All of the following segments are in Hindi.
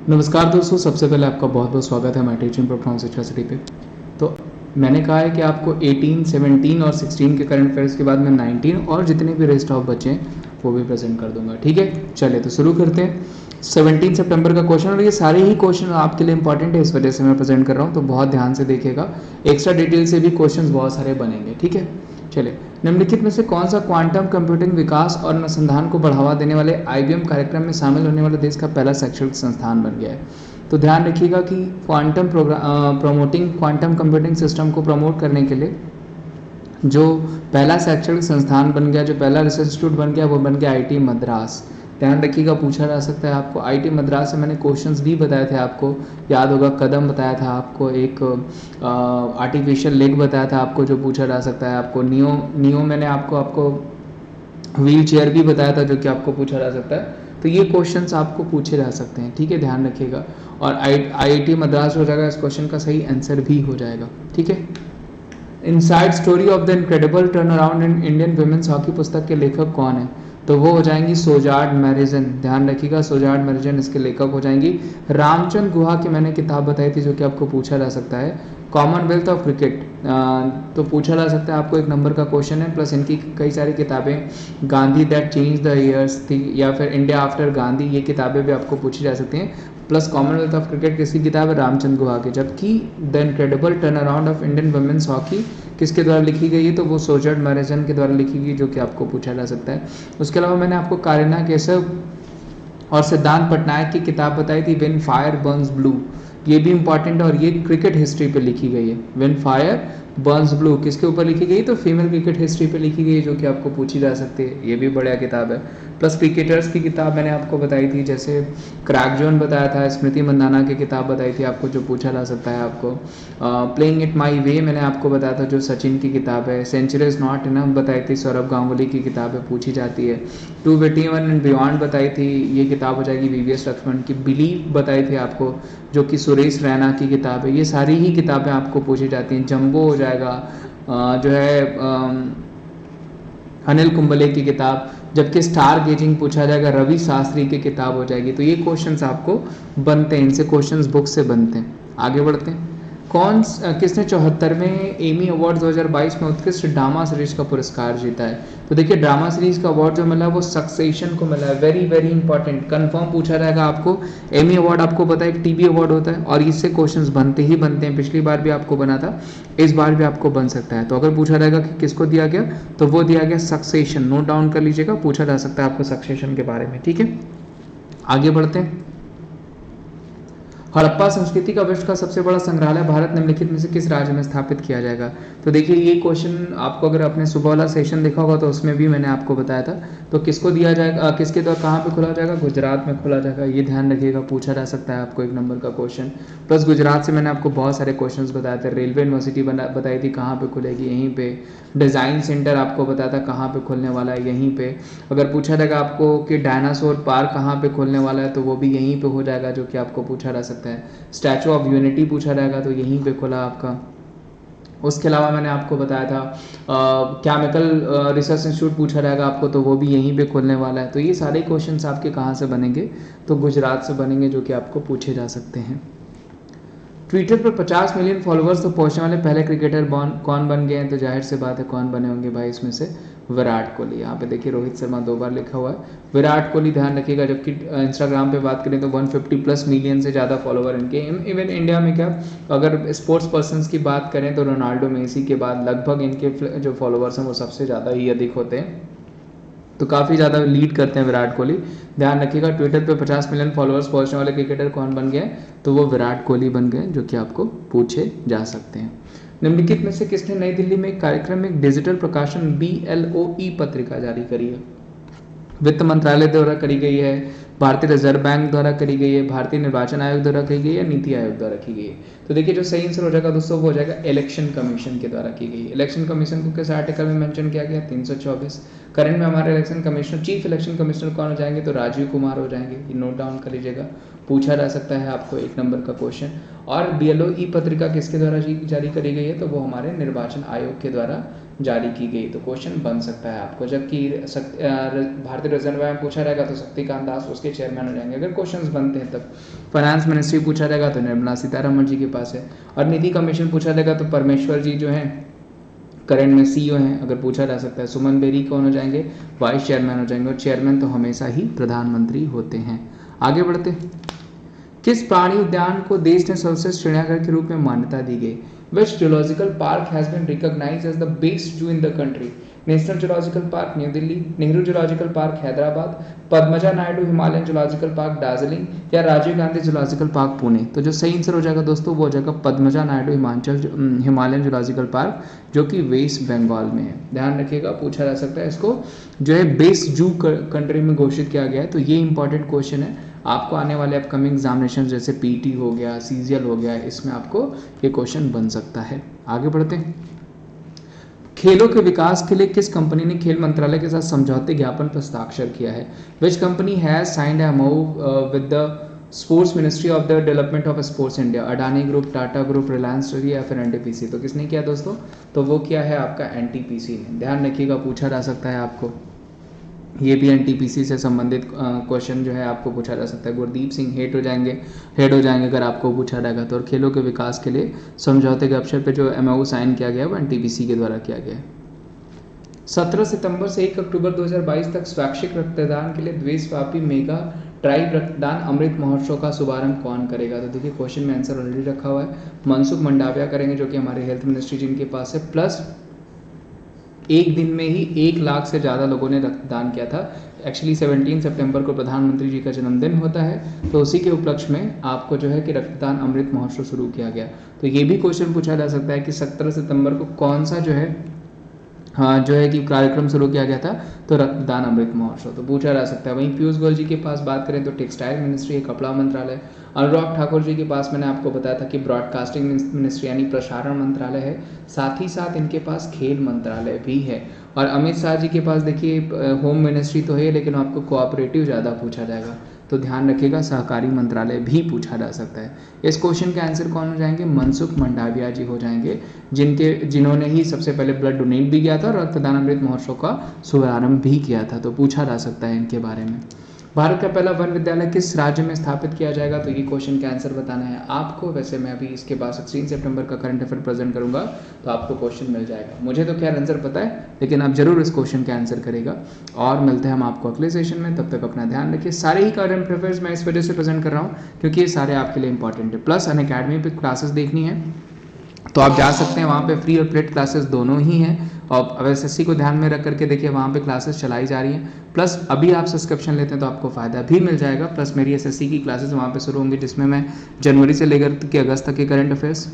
नमस्कार दोस्तों, सबसे पहले आपका बहुत बहुत स्वागत है हमारे टीचिंग परफॉर्मेंस सिटी पे। तो मैंने कहा है कि आपको 18, 17 और 16 के करंट अफेयर्स के बाद मैं 19 और जितने भी रेस्ट ऑफ बचे हैं वो भी प्रेजेंट कर दूंगा। ठीक है, चलिए तो शुरू करते हैं। 17 सितंबर का क्वेश्चन, और ये सारे ही क्वेश्चन आपके लिए इंपॉर्टेंट है, इस वजह से मैं प्रेजेंट कर रहा हूँ, तो बहुत ध्यान से देखिएगा। एक्स्ट्रा डिटेल से भी क्वेश्चन बहुत सारे बनेंगे। ठीक है, चलिए। निम्नलिखित में से कौन सा क्वांटम कंप्यूटिंग विकास और अनुसंधान को बढ़ावा देने वाले आईबीएम कार्यक्रम में शामिल होने वाला देश का पहला शैक्षणिक संस्थान बन गया है? तो ध्यान रखिएगा कि quantum promoting quantum computing system को प्रमोट करने के लिए जो पहला शैक्षणिक संस्थान बन गया, जो पहला रिसर्च इंस्टीट्यूट बन गया, वो बन गया आईटी मद्रास। ध्यान रखिएगा, पूछा जा सकता है आपको। आईटी मद्रास से मैंने क्वेश्चंस भी बताए थे, आपको याद होगा। कदम बताया था आपको, एक आर्टिफिशियल लेग बताया था आपको, जो पूछा जा सकता है आपको। नियो मैंने आपको व्हील चेयर भी बताया था, जो कि आपको पूछा जा सकता है। तो ये क्वेश्चंस आपको पूछे जा सकते हैं। ठीक है, ध्यान रखिएगा। और आईआईटी मद्रास हो जाएगा, इस क्वेश्चन का सही आंसर भी हो जाएगा। ठीक है। Inside story of the incredible turn around in Indian women's hockey पुस्तक के लेखक कौन है? तो वो हो जाएंगी सोजार्ड मैरिजन। ध्यान रखिएगा, सोजार्ड मैरिजन इसके लेखक हो जाएंगी। रामचंद्र गुहा की मैंने किताब बताई थी, जो कि आपको पूछा जा सकता है। कॉमनवेल्थ ऑफ क्रिकेट, तो पूछा जा सकता है आपको, एक नंबर का क्वेश्चन है। प्लस इनकी कई सारी किताबें, Gandhi that change the years थी, या फिर इंडिया आफ्टर गांधी, ये किताबें भी आपको पूछी जा सकती हैं। प्लस कॉमनवेल्थ ऑफ क्रिकेट किसकी किताब है? रामचंद्र गुहा की। जबकि the incredible turn around of Indian women's hockey किसके द्वारा लिखी गई है? तो वो सोजार्ड मैरिजन के द्वारा लिखी गई, जो कि आपको पूछा जा सकता है। उसके अलावा मैंने आपको कारीना केशव और सिद्धांत पटनायक की किताब बताई थी, व्हेन फायर बर्न्स ब्लू। ये भी इंपॉर्टेंट है, और ये क्रिकेट हिस्ट्री पे लिखी गई है। व्हेन फायर बर्न्स ब्लू किसके ऊपर लिखी गई? तो फीमेल क्रिकेट हिस्ट्री पे लिखी गई है, जो कि आपको पूछी जा सकती है। ये भी बढ़िया किताब है। प्लस क्रिकेटर्स की किताब मैंने आपको बताई थी, जैसे क्रैक जोन बताया था, स्मृति मंदाना की किताब बताई थी आपको, जो पूछा जा सकता है आपको। प्लेइंग इट माई वे मैंने आपको बताया था, जो सचिन की किताब है। सेंचुरी इज नॉट इनफ बताई थी, सौरभ गांगुली की किताब है, पूछी जाती है। 221 एंड बियॉन्ड बताई थी, ये किताब हो जाएगी वीवीएस लक्ष्मण की। बिलीव बताई थी आपको, जो कि सुरेश रैना की किताब है। ये सारी ही किताबें आपको पूछी जाती हैं। जंबो हो जाएगा, जो है अनिल कुंबले की किताब। जबकि स्टार गेजिंग पूछा जाएगा, रवि शास्त्री की किताब हो जाएगी। तो ये क्वेश्चंस आपको बनते हैं, इनसे क्वेश्चंस बुक से बनते हैं। आगे बढ़ते हैं। किसने 74वें एमी अवार्ड 2022 में उत्कृष्ट ड्रामा सीरीज का पुरस्कार जीता है? तो देखिए, ड्रामा सीरीज का अवार्ड जो मिला है वो सक्सेशन को मिला है। वेरी वेरी इंपॉर्टेंट, कंफर्म पूछा जाएगा आपको। एमी अवार्ड आपको पता है एक टीवी अवार्ड होता है, और इससे क्वेश्चंस बनते ही बनते हैं। पिछली बार भी आपको बना था, इस बार भी आपको बन सकता है। तो अगर पूछा जाएगा कि किसको दिया गया, तो वो दिया गया सक्सेशन। नोट डाउन कर लीजिएगा, पूछा जा सकता है आपको सक्सेशन के बारे में। ठीक है, आगे बढ़ते हैं। हड़प्पा संस्कृति का विश्व का सबसे बड़ा संग्रहालय भारत निम्नलिखित में से किस राज्य में स्थापित किया जाएगा? तो देखिए, ये क्वेश्चन आपको अगर आपने सुबह वाला सेशन देखा होगा तो उसमें भी मैंने आपको बताया था। तो किसको दिया जाएगा, किसके द्वारा, कहाँ पे खोला जाएगा? गुजरात में खोला जाएगा। ये ध्यान रखिएगा, पूछा जा सकता है आपको एक नंबर का क्वेश्चन। प्लस गुजरात से मैंने आपको बहुत सारे क्वेश्चन बताए थे। रेलवे यूनिवर्सिटी बताई थी, कहाँ पे खुलेगी? यहीं पे। डिज़ाइन सेंटर आपको बताया था, कहाँ पे खुलने वाला है? यहीं पे। अगर पूछा जाएगा आपको कि डायनासोर पार्क कहाँ पे खुलने वाला है, तो वो भी यहीं पे हो जाएगा, जो कि आपको पूछा जा सकता है। स्टैचू ऑफ यूनिटी पूछा जाएगा, तो यहीं पे खुला आपका। उसके अलावा मैंने आपको बताया था केमिकल रिसर्च इंस्टीट्यूट पूछा जाएगा आपको, तो वो भी यहीं पे खुलने वाला है। तो ये सारे क्वेश्चंस आपके कहाँ से बनेंगे? तो गुजरात से बनेंगे, जो कि आपको पूछे जा सकते हैं। ट्विटर पर 50 मिलियन फॉलोअर्स तो पहुंचने वाले पहले क्रिकेटर कौन बन गए हैं? तो जाहिर सी बात है, कौन बने होंगे भाई इसमें से? विराट कोहली। यहाँ पे देखिए, रोहित शर्मा 2 बार लिखा हुआ है, विराट कोहली ध्यान रखिएगा। जबकि इंस्टाग्राम पे बात करें तो 150+ मिलियन से ज़्यादा फॉलोवर इनके। इवन इंडिया में क्या, अगर स्पोर्ट्स पर्सनस की बात करें तो रोनाल्डो, मेसी के बाद लगभग इनके जो फॉलोवर्स हैं वो सबसे ज़्यादा ही अधिक होते हैं। तो काफ़ी ज़्यादा लीड करते हैं विराट कोहली। ध्यान रखिएगा, ट्विटर पे 50 मिलियन फॉलोअर्स पहुंचने वाले क्रिकेटर कौन बन गए? तो वो विराट कोहली बन गए, जो कि आपको पूछे जा सकते हैं। निम्नलिखित में से किसने नई दिल्ली में एक कार्यक्रम में एक डिजिटल प्रकाशन BLOE पत्रिका जारी करी है? वित्त मंत्रालय द्वारा करी गई है, भारतीय रिजर्व बैंक द्वारा करी गई है, भारतीय निर्वाचन आयोग द्वारा की गई है, या नीति आयोग द्वारा की गई है? तो देखिए, जो सही आंसर हो जाएगा दोस्तों, वो हो जाएगा इलेक्शन कमीशन के द्वारा की गई है। इलेक्शन कमीशन को किस आर्टिकल में मेंशन किया गया? 324। करंट में हमारे election commissioner, chief election commissioner कौन हो जाएंगे, तो राजीव कुमार हो जाएंगे, ये नोट डाउन कर लीजिएगा, पूछा जा सकता है आपको 1 नंबर का क्वेश्चन। और BLO ई पत्रिका किसके द्वारा जारी करी गई है, तो वो हमारे निर्वाचन आयोग के द्वारा जारी की गई, तो क्वेश्चन बन सकता है आपको। जबकि भारतीय रिजर्व बैंक पूछा रहेगा तो शक्तिकांत दास उसके चेयरमैन हो जाएंगे, अगर क्वेश्चंस बनते हैं तब। फाइनेंस मिनिस्ट्री पूछा रहेगा तो निर्मला सीतारमण जी के पास है, और निधि कमीशन पूछा रहेगा तो परमेश्वर जी जो हैं करंट में CEO हैं, अगर पूछा जा सकता है। सुमन बेरी कौन हो जाएंगे, वाइस चेयरमैन हो जाएंगे, और चेयरमैन तो हमेशा ही प्रधानमंत्री होते हैं। आगे बढ़ते, किस प्राणी उद्यान को देश ने सर्वश्रेष्ठ चिड़ियाघर के रूप में मान्यता दी गई? Which zoological park has been recognized as the best zoo in the country? National zoological park new Delhi, Nehru zoological park Hyderabad, Padmaja Naidu Himalayan zoological park Darjeeling, या राजीव गांधी जूलॉजिकल पार्क पुणे? तो जो सही आंसर हो जाएगा दोस्तों वो हो जाएगा Padmaja Naidu Himalayan zoological park, जो कि वेस्ट बंगाल में है। ध्यान रखिएगा, पूछा जा सकता है इसको जो है बेस्ट जू कंट्री में घोषित किया गया है, तो ये इंपॉर्टेंट क्वेश्चन है आपको आने वाले अपकमिंग एग्जामिनेशन जैसे PT हो गया, CGL हो गया, इसमें आपको ये क्वेश्चन बन सकता है। आगे बढ़ते हैं, खेलों के विकास के लिए किस कंपनी ने खेल मंत्रालय के साथ समझौते ज्ञापन पर हस्ताक्षर किया है? Which company has signed a MOU with the sports ministry of the development of sports India? Adani group, Tata group, Reliance या फिर NTPC? तो किसने किया दोस्तों, तो वो क्या है आपका NTPC ने। ध्यान रखिएगा, पूछा जा सकता है आपको, ये भी NTPC से संबंधित क्वेश्चन जो है आपको पूछा जा सकता है। गुरदीप सिंह हेड हो जाएंगे अगर आपको पूछा जाएगा तो। और खेलों के विकास के लिए समझौते के अवसर पे जो MOU साइन किया गया है वो NTPC के द्वारा किया गया है। 17 सितंबर से 1 अक्टूबर 2022 तक स्वैच्छिक रक्तदान के लिए देशव्यापी मेगा ट्राइब रक्तदान अमृत महोत्सव का शुभारंभ कौन करेगा? तो देखिए क्वेश्चन में आंसर ऑलरेडी रखा हुआ है, मनसुख मंडाविया करेंगे, जो कि हमारे हेल्थ मिनिस्ट्री जिनके पास है। प्लस एक दिन में ही 1 लाख से ज़्यादा लोगों ने रक्तदान किया था। एक्चुअली 17 सितंबर को प्रधानमंत्री जी का जन्मदिन होता है, तो उसी के उपलक्ष्य में आपको जो है कि रक्तदान अमृत महोत्सव शुरू किया गया। तो ये भी क्वेश्चन पूछा जा सकता है कि 17 सितंबर को कौन सा जो है कि कार्यक्रम शुरू किया गया था, तो रक्तदान अमृत महोत्सव, तो पूछा जा सकता है। वहीं पीयूष गोयल जी के पास बात करें तो टेक्सटाइल मिनिस्ट्री है, कपड़ा मंत्रालय। अनुराग ठाकुर जी के पास मैंने आपको बताया था कि ब्रॉडकास्टिंग मिनिस्ट्री यानी प्रसारण मंत्रालय है, साथ ही साथ इनके पास खेल मंत्रालय भी है। और अमित शाह जी के पास देखिए होम मिनिस्ट्री तो है, लेकिन आपको कोऑपरेटिव ज़्यादा पूछा जाएगा, तो ध्यान रखिएगा सहकारी मंत्रालय भी पूछा जा सकता है। इस क्वेश्चन के आंसर कौन हो जाएंगे? मनसुख मंडाविया जी हो जाएंगे, जिन्होंने ही सबसे पहले ब्लड डोनेट भी किया था और रक्तदान अमृत महोत्सव का शुभारंभ भी किया था, तो पूछा जा सकता है इनके बारे में। भारत का पहला वन विद्यालय किस राज्य में स्थापित किया जाएगा? तो ये क्वेश्चन का आंसर बताना है आपको। वैसे मैं अभी इसके बाद 16 सितंबर का करंट अफेयर प्रेजेंट करूंगा, तो आपको क्वेश्चन मिल जाएगा। मुझे तो खैर आंसर पता है, लेकिन आप जरूर इस क्वेश्चन का आंसर करेगा। और मिलते हैं हम आपको अगले सेशन में, तब तक अपना ध्यान रखिए। सारे ही करंट अफेयर्स मैं इस वजह से प्रेजेंट कर रहा हूँ क्योंकि ये सारे आपके लिए इंपॉर्टेंट है। प्लस अनअकैडमी पे क्लासेस देखनी है तो आप जा सकते हैं, वहाँ पे फ्री और पेड क्लासेस दोनों ही हैं। और अब SSC को ध्यान में रख करके देखिए वहाँ पे क्लासेस चलाई जा रही हैं। प्लस अभी आप सब्सक्रिप्शन लेते हैं तो आपको फ़ायदा भी मिल जाएगा। प्लस मेरी SSC की क्लासेस वहाँ पे शुरू होंगी, जिसमें मैं जनवरी से लेकर के अगस्त तक के करंट अफेयर्स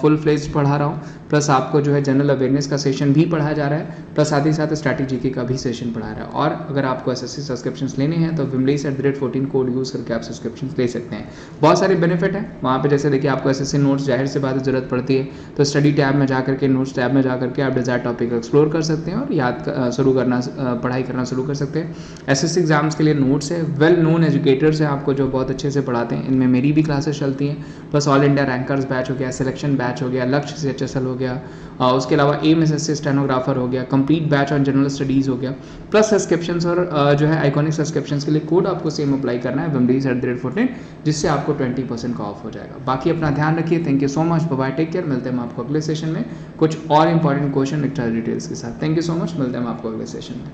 फुल फ्लेज्ड पढ़ा रहा हूँ। प्लस आपको जो है जनरल अवेयरनेस का सेशन भी पढ़ाया जा रहा है, प्लस साथ ही साथ स्ट्रैटेजी जीके का भी सेशन पढ़ा रहा है। और अगर आपको SSC सब्सक्रिप्शन लेने हैं तो Vimleys@14 कोड यूज़ करके आप सब्सक्रिप्शन ले सकते हैं। बहुत सारे बेनिफिट हैं वहाँ पे, जैसे देखिए आपको SSC नोट्स जाहिर से बात ज़रूरत पड़ती है, तो स्टडी टैब में जा करके नोट्स टैब में जा करके आप डिजायर टॉपिक एक्सप्लोर कर सकते हैं और पढ़ाई करना शुरू कर सकते हैं। SSC एग्जाम्स के लिए नोट्स है, वेल नोन एजुकेटर्स हैं आपको जो बहुत अच्छे से पढ़ाते हैं, इनमें मेरी भी क्लासेस चलती हैं। Plus all India rankers batch हो गया, सिलेक्शन बैच हो गया, लक्ष्य CHSL हो गया, उसके अलावा एम SSC स्टेनोग्राफर हो गया, complete batch on general studies हो गया। प्लस सब्सक्रिप्शंस और जो है आइकॉनिक सब्सक्रिप्शंस के लिए कोड आपको सेम अप्लाई करना है Vimleys@14, जिससे आपको 20% का ऑफ हो जाएगा। बाकी अपना ध्यान रखिए। Thank you so much, bye bye, take care. मिलते हैं हम आपको अगले सेशन में कुछ और इंपॉर्टेंट क्वेश्चन लेक्चर डिटेल्स के साथ। थैंक यू सो मच, मिलते हैं हम आपको अगले सेशन में।